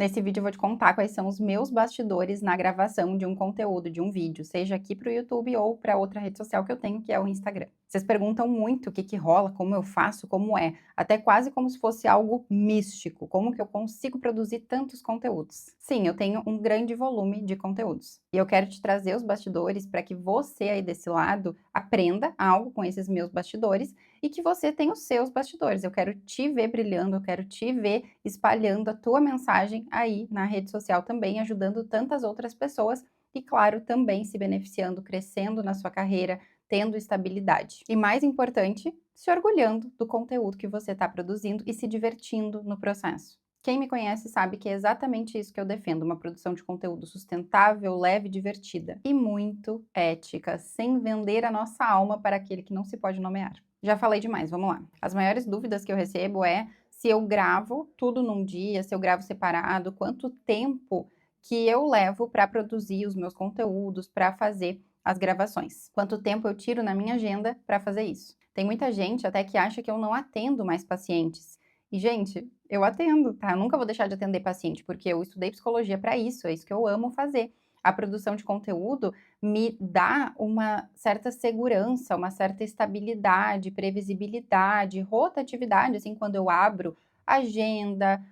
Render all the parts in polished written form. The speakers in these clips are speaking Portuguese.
Nesse vídeo eu vou te contar quais são os meus bastidores na gravação de um conteúdo, de um vídeo, seja aqui para o YouTube ou para outra rede social que eu tenho, que é o Instagram. Vocês perguntam muito o que que rola, como eu faço, como é, até quase como se fosse algo místico, como que eu consigo produzir tantos conteúdos. Sim, eu tenho um grande volume de conteúdos. E eu quero te trazer os bastidores para que você aí desse lado aprenda algo com esses meus bastidores e que você tenha os seus bastidores. Eu quero te ver brilhando, eu quero te ver espalhando a tua mensagem aí na rede social também, ajudando tantas outras pessoas e, claro, também se beneficiando, crescendo na sua carreira, tendo estabilidade. E mais importante, se orgulhando do conteúdo que você está produzindo e se divertindo no processo. Quem me conhece sabe que é exatamente isso que eu defendo, uma produção de conteúdo sustentável, leve e divertida. E muito ética, sem vender a nossa alma para aquele que não se pode nomear. Já falei demais, vamos lá. As maiores dúvidas que eu recebo é se eu gravo tudo num dia, se eu gravo separado, quanto tempo que eu levo para produzir os meus conteúdos, para fazer as gravações. Quanto tempo eu tiro na minha agenda para fazer isso. Tem muita gente até que acha que eu não atendo mais pacientes. E, gente, eu atendo, tá? Eu nunca vou deixar de atender paciente, porque eu estudei psicologia para isso, é isso que eu amo fazer. A produção de conteúdo me dá uma certa segurança, uma certa estabilidade, previsibilidade, rotatividade, assim, quando eu abro agenda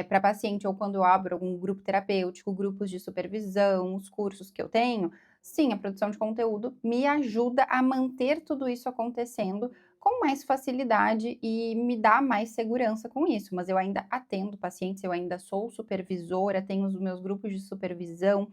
para paciente ou quando eu abro algum grupo terapêutico, grupos de supervisão, os cursos que eu tenho, sim, a produção de conteúdo me ajuda a manter tudo isso acontecendo com mais facilidade e me dá mais segurança com isso, mas eu ainda atendo pacientes, eu ainda sou supervisora, tenho os meus grupos de supervisão,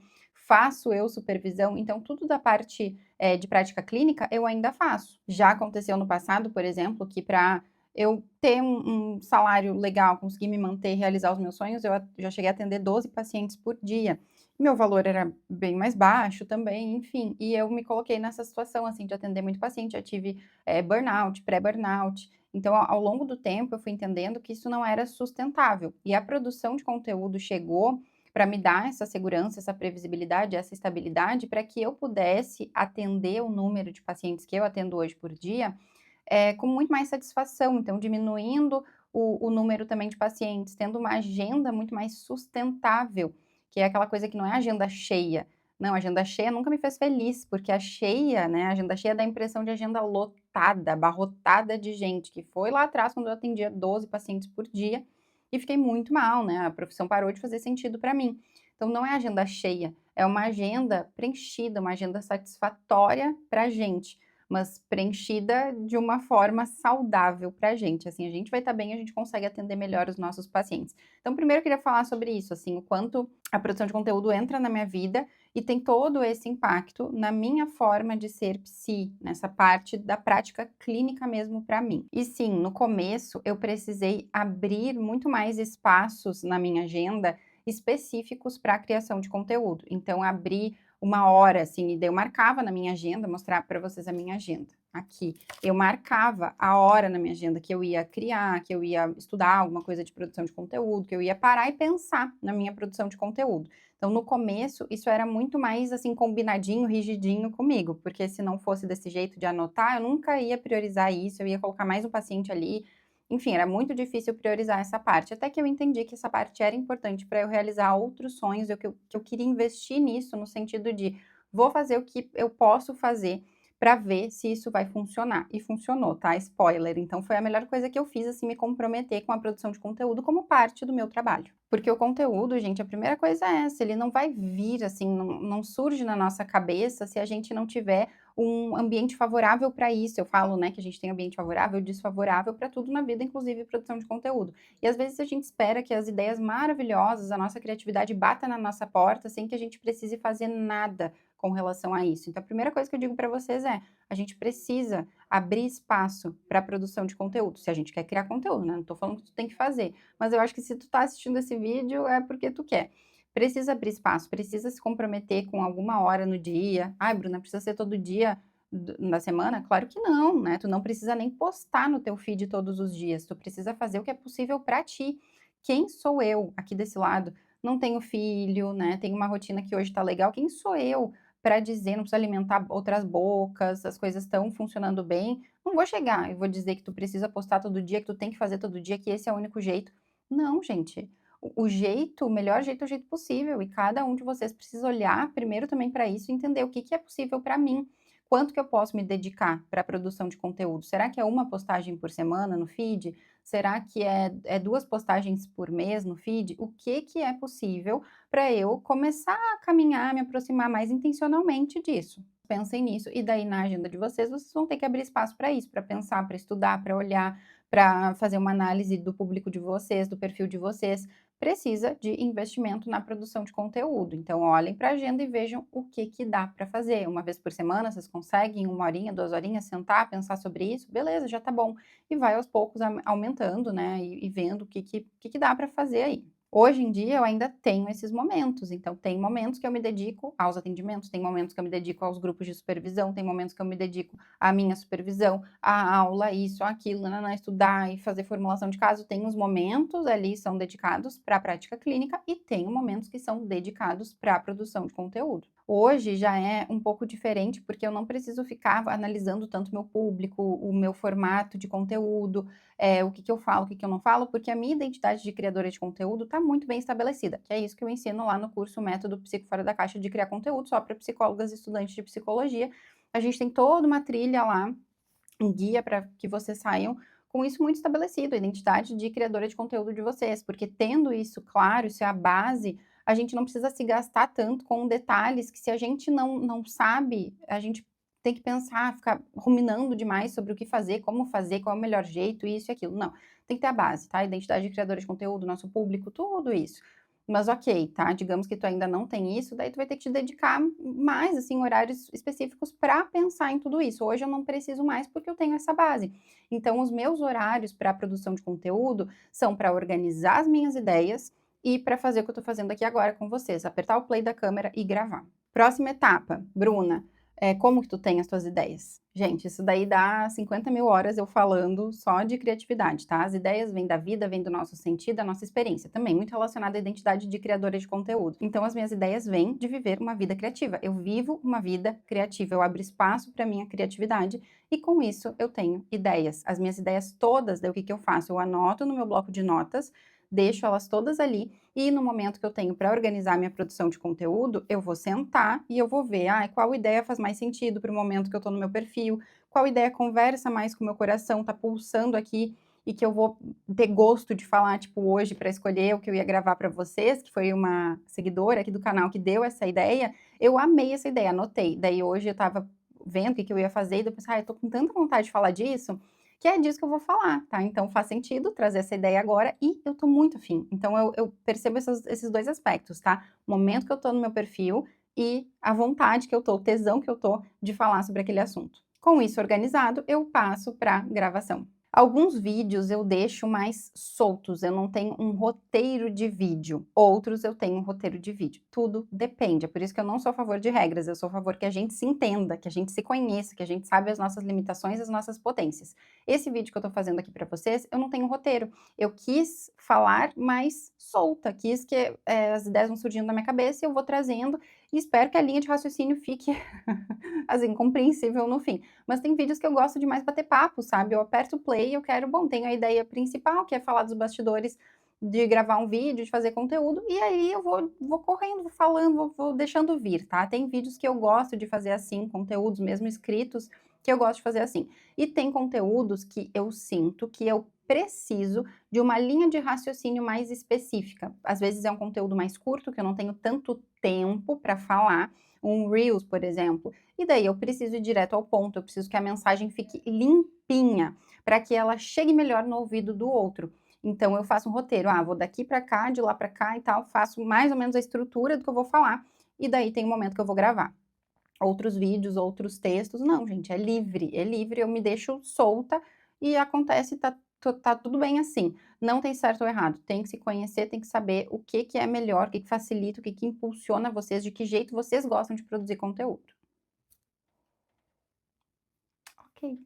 faço eu supervisão, então tudo da parte de prática clínica eu ainda faço. Já aconteceu no passado, por exemplo, que para eu ter um salário legal, conseguir me manter, realizar os meus sonhos, eu já cheguei a atender 12 pacientes por dia. Meu valor era bem mais baixo também, enfim, e eu me coloquei nessa situação, assim, de atender muito paciente, já tive burnout, pré-burnout. Então, ao longo do tempo, eu fui entendendo que isso não era sustentável. E a produção de conteúdo chegou para me dar essa segurança, essa previsibilidade, essa estabilidade, para que eu pudesse atender o número de pacientes que eu atendo hoje por dia com muito mais satisfação. Então, diminuindo o número também de pacientes, tendo uma agenda muito mais sustentável, que é aquela coisa que não é agenda cheia. Não, agenda cheia nunca me fez feliz, porque a cheia, né, a agenda cheia dá a impressão de agenda lotada, abarrotada de gente, que foi lá atrás quando eu atendia 12 pacientes por dia e fiquei muito mal, né? A profissão parou de fazer sentido para mim. Então, não é agenda cheia, é uma agenda preenchida, uma agenda satisfatória para a gente, mas preenchida de uma forma saudável para a gente. Assim, a gente vai estar bem, a gente consegue atender melhor os nossos pacientes. Então, primeiro eu queria falar sobre isso, assim, o quanto a produção de conteúdo entra na minha vida e tem todo esse impacto na minha forma de ser psi, nessa parte da prática clínica mesmo para mim. E sim, no começo eu precisei abrir muito mais espaços na minha agenda específicos para a criação de conteúdo. Então, abrir uma hora, assim, e daí eu marcava na minha agenda, mostrar para vocês a minha agenda. Aqui, eu marcava a hora na minha agenda que eu ia criar, que eu ia estudar alguma coisa de produção de conteúdo, que eu ia parar e pensar na minha produção de conteúdo. Então, no começo, isso era muito mais, assim, combinadinho, rigidinho comigo, porque se não fosse desse jeito de anotar, eu nunca ia priorizar isso, eu ia colocar mais um paciente ali. Enfim, era muito difícil priorizar essa parte, até que eu entendi que essa parte era importante para eu realizar outros sonhos, que eu queria investir nisso, no sentido de vou fazer o que eu posso fazer para ver se isso vai funcionar. E funcionou, tá? Spoiler. Então foi a melhor coisa que eu fiz, assim, me comprometer com a produção de conteúdo como parte do meu trabalho. Porque o conteúdo, gente, a primeira coisa é essa, ele não vai vir, assim, não surge na nossa cabeça se a gente não tiver um ambiente favorável para isso. Eu falo, né, que a gente tem ambiente favorável e desfavorável para tudo na vida, inclusive produção de conteúdo. E às vezes a gente espera que as ideias maravilhosas, a nossa criatividade bata na nossa porta sem que a gente precise fazer nada com relação a isso. Então, a primeira coisa que eu digo para vocês é: a gente precisa abrir espaço para a produção de conteúdo, se a gente quer criar conteúdo, né? Não estou falando que tu tem que fazer, mas eu acho que se tu está assistindo esse vídeo é porque tu quer. Precisa abrir espaço, precisa se comprometer com alguma hora no dia. Ai, Bruna, precisa ser todo dia na semana? Claro que não, né? Tu não precisa nem postar no teu feed todos os dias. Tu precisa fazer o que é possível para ti. Quem sou eu aqui desse lado? Não tenho filho, né? Tenho uma rotina que hoje tá legal. Quem sou eu para dizer, não precisa alimentar outras bocas, as coisas estão funcionando bem? Não vou chegar e vou dizer que tu precisa postar todo dia, que tu tem que fazer todo dia, que esse é o único jeito. Não, gente. O melhor jeito é o jeito possível, e cada um de vocês precisa olhar primeiro também para isso e entender o que que é possível para mim. Quanto que eu posso me dedicar para a produção de conteúdo? Será que é uma postagem por semana no feed? Será que é 2 postagens por mês no feed? O que que é possível para eu começar a caminhar, me aproximar mais intencionalmente disso? Pensem nisso, e daí na agenda de vocês, vocês vão ter que abrir espaço para isso, para pensar, para estudar, para olhar, para fazer uma análise do público de vocês, do perfil de vocês. Precisa de investimento na produção de conteúdo. Então, olhem para a agenda e vejam o que que dá para fazer. Uma vez por semana, vocês conseguem 1 horinha, 2 horinhas, sentar, pensar sobre isso? Beleza, já tá bom. E vai aos poucos aumentando, né, e vendo o que que dá para fazer aí. Hoje em dia eu ainda tenho esses momentos, então tem momentos que eu me dedico aos atendimentos, tem momentos que eu me dedico aos grupos de supervisão, tem momentos que eu me dedico à minha supervisão, à aula, isso, aquilo, nananã, estudar e fazer formulação de caso. Tem os momentos ali são dedicados para a prática clínica e tem momentos que são dedicados para a produção de conteúdo. Hoje já é um pouco diferente, porque eu não preciso ficar analisando tanto meu público, o meu formato de conteúdo, o que que eu falo, o que que eu não falo, porque a minha identidade de criadora de conteúdo está muito bem estabelecida, que é isso que eu ensino lá no curso Método Psico Fora da Caixa de criar conteúdo, só para psicólogas e estudantes de psicologia. A gente tem toda uma trilha lá, um guia para que vocês saiam com isso muito estabelecido, a identidade de criadora de conteúdo de vocês, porque tendo isso claro, isso é a base, a gente não precisa se gastar tanto com detalhes que, se a gente não sabe, a gente tem que pensar, ficar ruminando demais sobre o que fazer, como fazer, qual é o melhor jeito, isso e aquilo. Não, tem que ter a base, tá? Identidade de criadora de conteúdo, nosso público, tudo isso. Mas ok, tá? Digamos que tu ainda não tem isso, daí tu vai ter que te dedicar mais, assim, horários específicos para pensar em tudo isso. Hoje eu não preciso mais porque eu tenho essa base. Então, os meus horários para a produção de conteúdo são para organizar as minhas ideias e para fazer o que eu estou fazendo aqui agora com vocês, apertar o play da câmera e gravar. Próxima etapa, Bruna, como que tu tem as tuas ideias? Gente, isso daí dá 50.000 horas eu falando só de criatividade, tá? As ideias vêm da vida, vêm do nosso sentido, da nossa experiência, também muito relacionada à identidade de criadora de conteúdo. Então, as minhas ideias vêm de viver uma vida criativa. Eu vivo uma vida criativa, eu abro espaço para minha criatividade e com isso eu tenho ideias. As minhas ideias todas, daí o que que eu faço? Eu anoto no meu bloco de notas, deixo elas todas ali e no momento que eu tenho para organizar minha produção de conteúdo, eu vou sentar e eu vou ver, qual ideia faz mais sentido para o momento que eu estou no meu perfil, qual ideia conversa mais com o meu coração, tá pulsando aqui e que eu vou ter gosto de falar, tipo, hoje para escolher o que eu ia gravar para vocês, que foi uma seguidora aqui do canal que deu essa ideia. Eu amei essa ideia, anotei. Daí hoje eu estava vendo o que que eu ia fazer e depois, eu tô com tanta vontade de falar disso, que é disso que eu vou falar, tá? Então faz sentido trazer essa ideia agora e eu tô muito afim. Então eu percebo esses 2 aspectos, tá? O momento que eu tô no meu perfil e a vontade que eu tô, o tesão que eu tô de falar sobre aquele assunto. Com isso organizado, eu passo para gravação. Alguns vídeos eu deixo mais soltos, eu não tenho um roteiro de vídeo. Outros eu tenho um roteiro de vídeo. Tudo depende. É por isso que eu não sou a favor de regras, eu sou a favor que a gente se entenda, que a gente se conheça, que a gente saiba as nossas limitações e as nossas potências. Esse vídeo que eu tô fazendo aqui para vocês, eu não tenho roteiro. Eu quis falar mais solta, quis que as ideias vão surgindo na minha cabeça e eu vou trazendo e espero que a linha de raciocínio fique assim, compreensível no fim. Mas tem vídeos que eu gosto de mais bater papo, sabe? Eu aperto o play e eu quero, bom, tenho a ideia principal, que é falar dos bastidores, de gravar um vídeo, de fazer conteúdo, e aí eu vou correndo, vou falando, vou deixando vir, tá? Tem vídeos que eu gosto de fazer assim, conteúdos mesmo escritos, que eu gosto de fazer assim. E tem conteúdos que eu sinto que eu preciso de uma linha de raciocínio mais específica. Às vezes é um conteúdo mais curto, que eu não tenho tanto tempo para falar, um Reels, por exemplo, e daí eu preciso ir direto ao ponto, eu preciso que a mensagem fique limpinha, para que ela chegue melhor no ouvido do outro. Então eu faço um roteiro, vou daqui para cá, de lá para cá e tal, faço mais ou menos a estrutura do que eu vou falar, e daí tem um momento que eu vou gravar. Outros vídeos, outros textos, não, gente, é livre, eu me deixo solta e acontece, tá tudo bem assim. Não tem certo ou errado, tem que se conhecer, tem que saber o que que é melhor, o que que facilita, o que que impulsiona vocês, de que jeito vocês gostam de produzir conteúdo. Ok.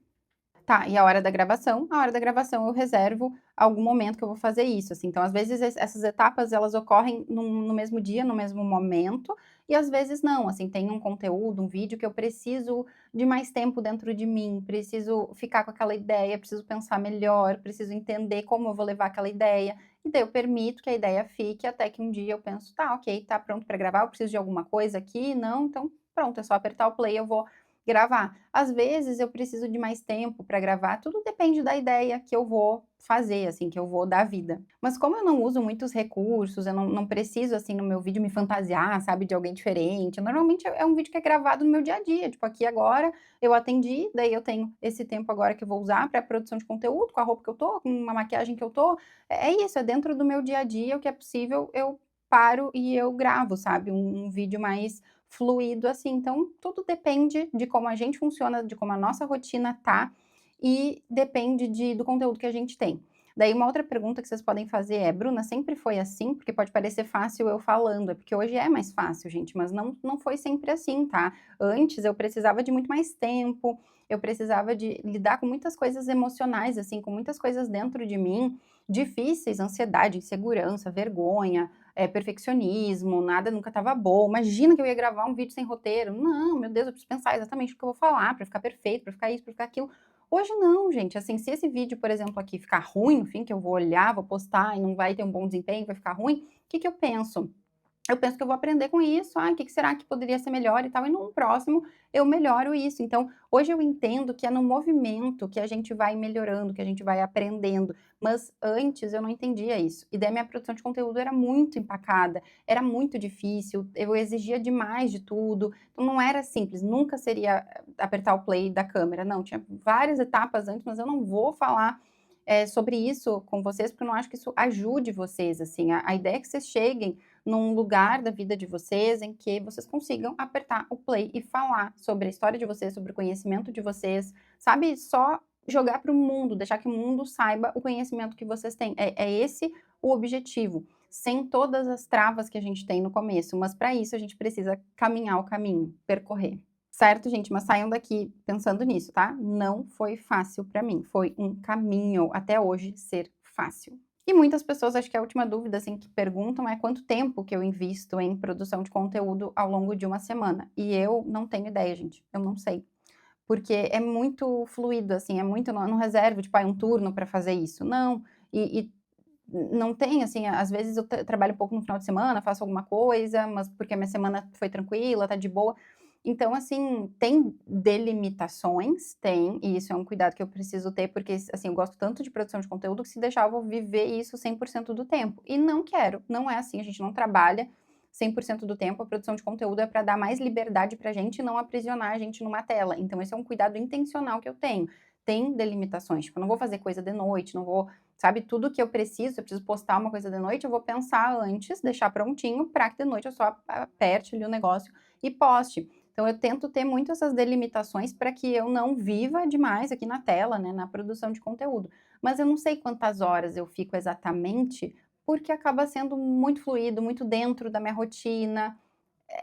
Tá, e a hora da gravação? A hora da gravação eu reservo algum momento que eu vou fazer isso, assim. Então, às vezes, essas etapas, elas ocorrem no mesmo dia, no mesmo momento, e às vezes não, assim, tem um conteúdo, um vídeo que eu preciso de mais tempo dentro de mim, preciso ficar com aquela ideia, preciso pensar melhor, preciso entender como eu vou levar aquela ideia. e daí eu permito que a ideia fique até que um dia eu penso, tá, ok, tá pronto para gravar, eu preciso de alguma coisa aqui? Não, então pronto, é só apertar o play, eu vou gravar. Às vezes eu preciso de mais tempo para gravar, tudo depende da ideia que eu vou fazer, assim, que eu vou dar vida. Mas como eu não uso muitos recursos, eu não preciso, assim, no meu vídeo me fantasiar, sabe, de alguém diferente. Normalmente é um vídeo que é gravado no meu dia a dia, tipo, aqui agora eu atendi, daí eu tenho esse tempo agora que eu vou usar para produção de conteúdo, com a roupa que eu tô, com uma maquiagem que eu tô. É isso, é dentro do meu dia a dia, o que é possível, eu paro e eu gravo, sabe, um vídeo mais fluido assim. Então, tudo depende de como a gente funciona, de como a nossa rotina tá, e depende do conteúdo que a gente tem. Daí uma outra pergunta que vocês podem fazer é: "Bruna, sempre foi assim?", porque pode parecer fácil eu falando, é porque hoje é mais fácil, gente, mas não foi sempre assim, tá. Antes eu precisava de muito mais tempo, eu precisava de lidar com muitas coisas emocionais, assim, com muitas coisas dentro de mim, difíceis, ansiedade, insegurança, vergonha, perfeccionismo, nada nunca estava bom. Imagina que eu ia gravar um vídeo sem roteiro. Não, meu Deus, eu preciso pensar exatamente o que eu vou falar para ficar perfeito, para ficar isso, para ficar aquilo. Hoje não, gente. Assim, se esse vídeo, por exemplo, aqui ficar ruim, no fim, que eu vou olhar, vou postar e não vai ter um bom desempenho, vai ficar ruim, o que que eu penso? Eu penso que eu vou aprender com isso, o que que será que poderia ser melhor e tal, e num próximo eu melhoro isso. Então, hoje eu entendo que é no movimento que a gente vai melhorando, que a gente vai aprendendo, mas antes eu não entendia isso. E daí minha produção de conteúdo era muito empacada, era muito difícil, eu exigia demais de tudo, então não era simples, nunca seria apertar o play da câmera, não, tinha várias etapas antes, mas eu não vou falar sobre isso com vocês, porque eu não acho que isso ajude vocês, assim, a ideia é que vocês cheguem num lugar da vida de vocês em que vocês consigam apertar o play e falar sobre a história de vocês, sobre o conhecimento de vocês, sabe? Só jogar para o mundo, deixar que o mundo saiba o conhecimento que vocês têm. É esse o objetivo, sem todas as travas que a gente tem no começo, mas para isso a gente precisa caminhar o caminho, percorrer. Certo, gente? Mas saiam daqui pensando nisso, tá? Não foi fácil para mim, foi um caminho até hoje ser fácil. E muitas pessoas, acho que a última dúvida, assim, que perguntam é quanto tempo que eu invisto em produção de conteúdo ao longo de uma semana. E eu não tenho ideia, gente, eu não sei. Porque é muito fluido, assim, é muito, não reservo, tipo, um turno para fazer isso. Não, e não tem, assim, às vezes eu trabalho um pouco no final de semana, faço alguma coisa, mas porque a minha semana foi tranquila, tá de boa. Então, assim, tem delimitações, tem, e isso é um cuidado que eu preciso ter, porque, assim, eu gosto tanto de produção de conteúdo que se deixar eu vou viver isso 100% do tempo. E não quero, não é assim, a gente não trabalha 100% do tempo, a produção de conteúdo é para dar mais liberdade pra gente e não aprisionar a gente numa tela. Então esse é um cuidado intencional que eu tenho. Tem delimitações, tipo, eu não vou fazer coisa de noite, não vou, sabe, tudo que eu preciso, se eu preciso postar uma coisa de noite, eu vou pensar antes, deixar prontinho para que de noite eu só aperte ali o negócio e poste. Então eu tento ter muito essas delimitações para que eu não viva demais aqui na tela, né, na produção de conteúdo. Mas eu não sei quantas horas eu fico exatamente, porque acaba sendo muito fluido, muito dentro da minha rotina.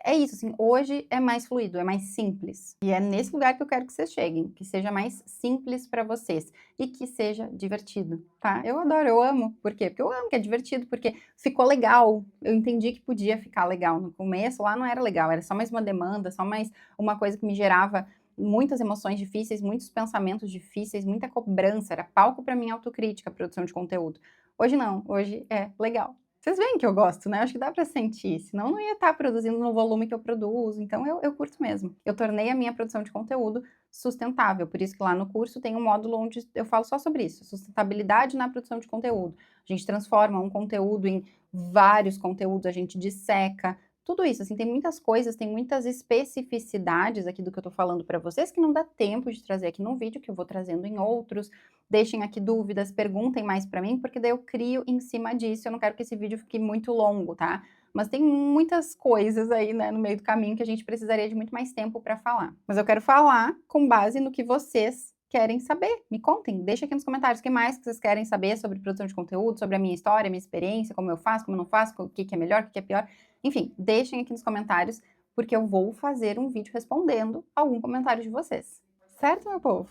É isso, assim, hoje é mais fluido, é mais simples. E é nesse lugar que eu quero que vocês cheguem, que seja mais simples para vocês e que seja divertido, tá? Eu adoro, eu amo. Por quê? Porque eu amo que é divertido, porque ficou legal. Eu entendi que podia ficar legal. No começo lá não era legal, era só mais uma demanda, só mais uma coisa que me gerava muitas emoções difíceis, muitos pensamentos difíceis, muita cobrança, era palco para minha autocrítica, a produção de conteúdo. Hoje não, hoje é legal. Vocês veem que eu gosto, né? Acho que dá pra sentir, senão eu não ia estar produzindo no volume que eu produzo, então eu curto mesmo. Eu tornei a minha produção de conteúdo sustentável, por isso que lá no curso tem um módulo onde eu falo só sobre isso, sustentabilidade na produção de conteúdo. A gente transforma um conteúdo em vários conteúdos, a gente disseca, tudo isso, assim, tem muitas coisas, tem muitas especificidades aqui do que eu tô falando para vocês que não dá tempo de trazer aqui num vídeo, que eu vou trazendo em outros. Deixem aqui dúvidas, perguntem mais para mim, porque daí eu crio em cima disso. Eu não quero que esse vídeo fique muito longo, tá? Mas tem muitas coisas aí, né, no meio do caminho que a gente precisaria de muito mais tempo para falar. Mas eu quero falar com base no que vocês querem saber. Me contem, deixa aqui nos comentários o que mais que vocês querem saber sobre produção de conteúdo, sobre a minha história, a minha experiência, como eu faço, como eu não faço, o que que é melhor, o que que é pior. Enfim, deixem aqui nos comentários, porque eu vou fazer um vídeo respondendo algum comentário de vocês. Certo, meu povo?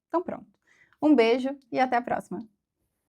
Então pronto. Um beijo e até a próxima!